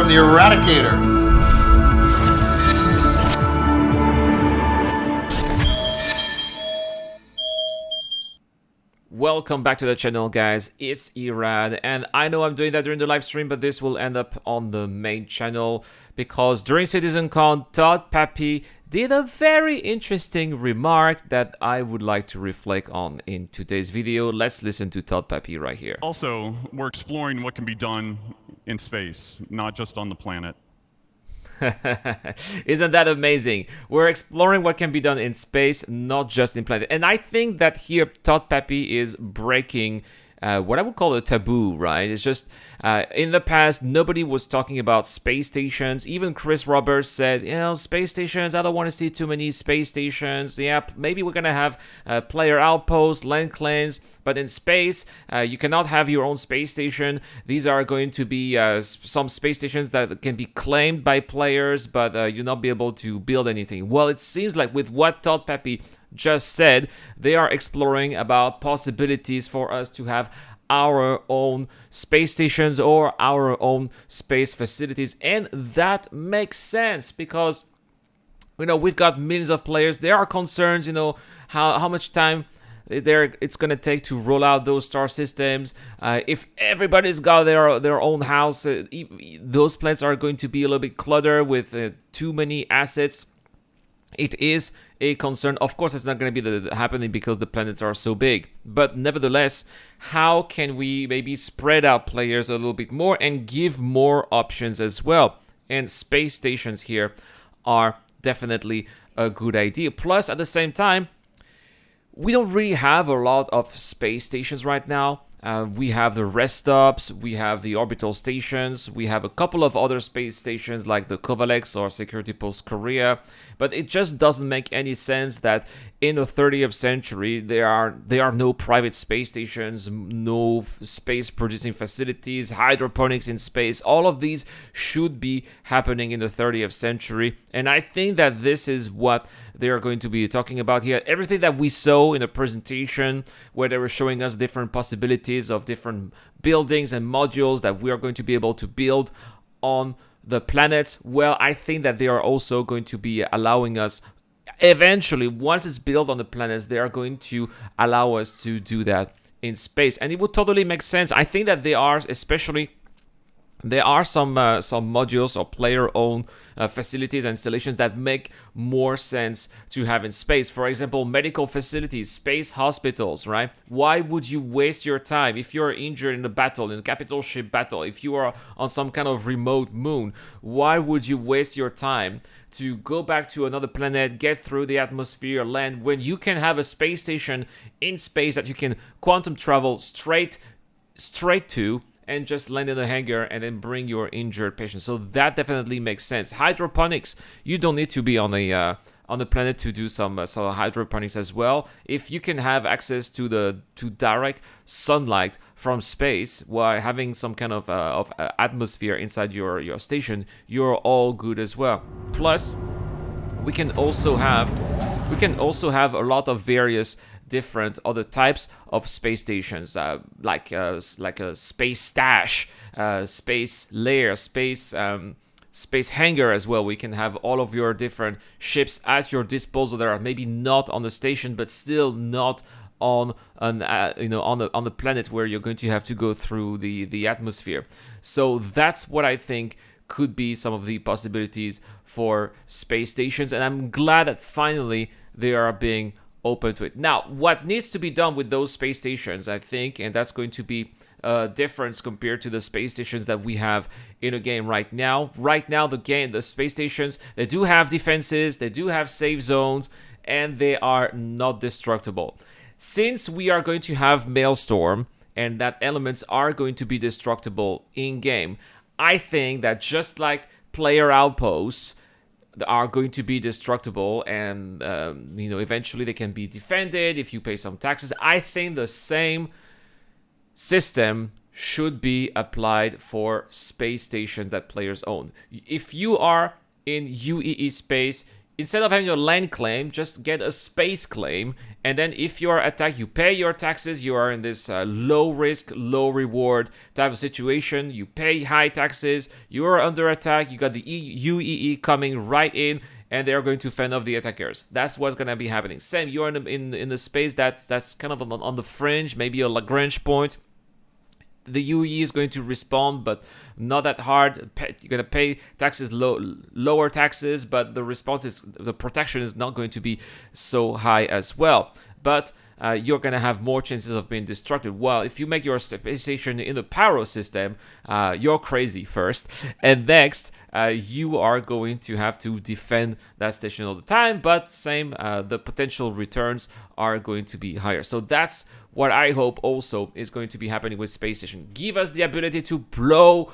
from the Eradicator. Welcome back to the channel, guys. It's Irad, and I know I'm doing that during the live stream, but this will end up on the main channel because during CitizenCon, Todd Pappy did a very interesting remark that I would like to reflect on in today's video. Let's listen to Todd Pappy right here. Also, we're exploring what can be done in space, not just on the planet. Isn't that amazing? We're exploring what can be done in space, not just in planet. And I think that here Todd Pappy is breaking what I would call a taboo, right? It's just in the past, nobody was talking about space stations. Even Chris Roberts said, you know, space stations, I don't want to see too many space stations. Yeah, maybe we're going to have player outposts, land claims, but in space, you cannot have your own space station. These are going to be some space stations that can be claimed by players, but you'll not be able to build anything. Well, it seems like with what Todd Pappy just said, they are exploring about possibilities for us to have our own space stations or our own space facilities, and that makes sense because, you know, we've got millions of players. There are concerns, you know, how much time it's gonna take to roll out those star systems. If everybody's got their own house, those plants are going to be a little bit cluttered with too many assets. It is a concern. Of course, it's not going to be happening because the planets are so big. But nevertheless, how can we maybe spread out players a little bit more and give more options as well? And space stations here are definitely a good idea. Plus, at the same time, we don't really have a lot of space stations right now. We have the rest stops, we have the orbital stations, we have a couple of other space stations like the Kovalex or Security Post Korea, but it just doesn't make any sense that in the 30th century there are no private space stations, no space producing facilities, hydroponics in space. All of these should be happening in the 30th century, and I think that this is what they are going to be talking about here. Everything that we saw in the presentation where they were showing us different possibilities of different buildings and modules that we are going to be able to build on the planets, well, I think that they are also going to be allowing us eventually, once it's built on the planets, they are going to allow us to do that in space, and it would totally make sense. I think that they are, especially there are some modules or player-owned facilities and installations that make more sense to have in space. For example, medical facilities, space hospitals, right? Why would you waste your time if you're injured in a battle, in a capital ship battle, if you are on some kind of remote moon? Why would you waste your time to go back to another planet, get through the atmosphere, land, when you can have a space station in space that you can quantum travel straight to and just land in a hangar and then bring your injured patient? So that definitely makes sense. Hydroponics, you don't need to be on the planet to do some hydroponics as well. If you can have access to direct sunlight from space while having some kind of atmosphere inside your station, you're all good as well. Plus, we can also have a lot of various different other types of space stations, like a space stash, space lair, space hangar as well. We can have all of your different ships at your disposal that are maybe not on the station, but still not on on the planet where you're going to have to go through the atmosphere. So that's what I think could be some of the possibilities for space stations, and I'm glad that finally they are being open to it. Now, what needs to be done with those space stations, I think, and that's going to be a difference compared to the space stations that we have in a game right now. Right now, the space stations, they do have defenses, they do have safe zones, and they are not destructible. Since we are going to have Maelstrom, and that elements are going to be destructible in-game, I think that just like player outposts are going to be destructible, and eventually they can be defended if you pay some taxes, I think the same system should be applied for space stations that players own. If you are in UEE space, instead of having a land claim, just get a space claim. And then if you are attacked, you pay your taxes. You are in this low risk, low reward type of situation. You pay high taxes. You are under attack. You got the UEE coming right in, and they are going to fend off the attackers. That's what's going to be happening. Same, you are in the space that's kind of on the fringe, maybe a Lagrange point. The UE is going to respond, but not that hard. You're going to pay taxes, lower taxes, but the protection is not going to be so high as well. But you're going to have more chances of being destructive. Well, if you make your space station in the Paro system, you're crazy first. And next, you are going to have to defend that station all the time. But same, the potential returns are going to be higher. So that's what I hope also is going to be happening with Space Station. Give us the ability to blow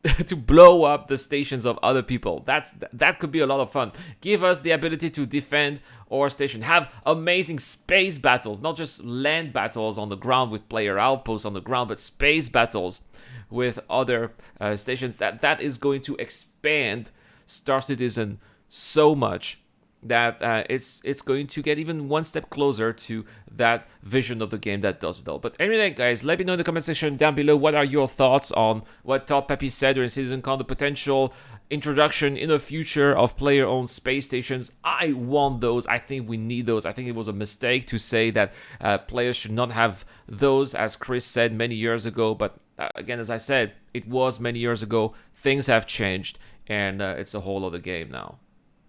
up the stations of other people. That could be a lot of fun. Give us the ability to defend our station. Have amazing space battles, not just land battles on the ground with player outposts on the ground, but space battles with other stations. That is going to expand Star Citizen so much that it's going to get even one step closer to that vision of the game that does it all. But anyway, guys, let me know in the comment section down below what are your thoughts on what Todd Pepe said during CitizenCon, the potential introduction in the future of player-owned space stations. I want those. I think we need those. I think it was a mistake to say that players should not have those, as Chris said many years ago. But again, as I said, it was many years ago. Things have changed, and it's a whole other game now.